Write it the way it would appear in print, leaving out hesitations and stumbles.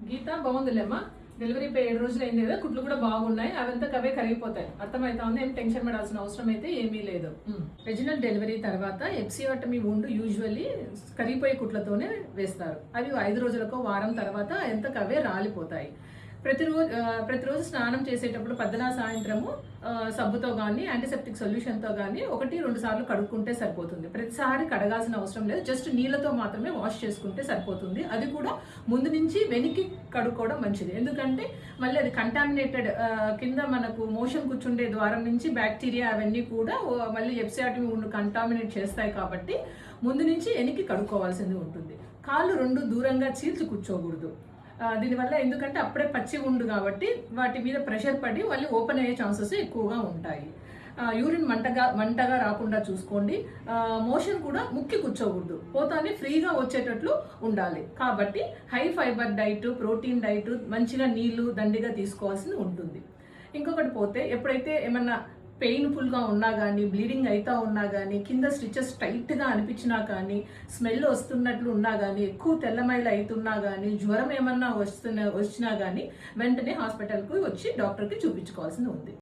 గీత బాగుందిలేమ్మా. Delivery 7 రోజులు అయింది కదా, కుట్లు కూడా బాగున్నాయి. అవంతా అవే కరిగిపోతాయి. అర్థమైతా ఉంది. ఏం టెన్షన్ పడాల్సిన అవసరం అయితే ఏమీ లేదు. వెజినల్ డెలివరీ తర్వాత ఎప్సియోటమీ ఉండు యూజువల్లీ కరిగిపోయే కుట్లతోనే వేస్తారు. అవి 5 రోజులకో వారం తర్వాత ఎంతకు అవే రాలిపోతాయి. ప్రతిరోజు స్నానం చేసేటప్పుడు పొద్దున సాయంత్రము సబ్బుతో కానీ యాంటీసెప్టిక్ సొల్యూషన్తో కానీ 1-2 సార్లు కడుక్కుంటే సరిపోతుంది. ప్రతిసారి కడగాల్సిన అవసరం లేదు. జస్ట్ నీళ్ళతో మాత్రమే వాష్ చేసుకుంటే సరిపోతుంది. అది కూడా ముందు నుంచి వెనక్కి కడుక్కోవడం మంచిది. ఎందుకంటే మళ్ళీ అది కంటామినేటెడ్ కింద మనకు మోషన్ కూర్చుండే ద్వారం నుంచి బ్యాక్టీరియా అవన్నీ కూడా మళ్ళీ ఎప్సియోటమీ ఉండు కంటామినేట్ చేస్తాయి. కాబట్టి ముందు నుంచి వెనక్కి కడుక్కోవాల్సింది ఉంటుంది. కాళ్ళు 2 దూరంగా చీల్చి కూర్చోకూడదు. దీనివల్ల ఎందుకంటే అప్పుడే పచ్చి ఉండు కాబట్టి వాటి మీద ప్రెషర్ పడి మళ్ళీ ఓపెన్ అయ్యే ఛాన్సెస్ ఎక్కువగా ఉంటాయి. యూరిన్ మంటగా రాకుండా చూసుకోండి. మోషన్ కూడా ముక్కి కూర్చోకూడదు. పోతానే ఫ్రీగా వచ్చేటట్లు ఉండాలి. కాబట్టి high fibre diet, protein diet, మంచిగా నీళ్లు దండిగా తీసుకోవాల్సి ఉంటుంది. ఇంకొకటి పోతే ఎప్పుడైతే ఏమన్నా పెయిన్ఫుల్గా ఉన్నా కానీ, బ్లీడింగ్ అవుతా ఉన్నా కానీ, కింద స్టిచెస్ టైట్గా అనిపించినా కానీ, స్మెల్ వస్తున్నట్లు ఉన్నా కానీ, ఎక్కువ తెల్లమైలు అవుతున్నా కానీ, జ్వరం ఏమన్నా వచ్చినా కానీ వెంటనే హాస్పిటల్కి వచ్చి డాక్టర్కి చూపించుకోవాల్సి ఉంది.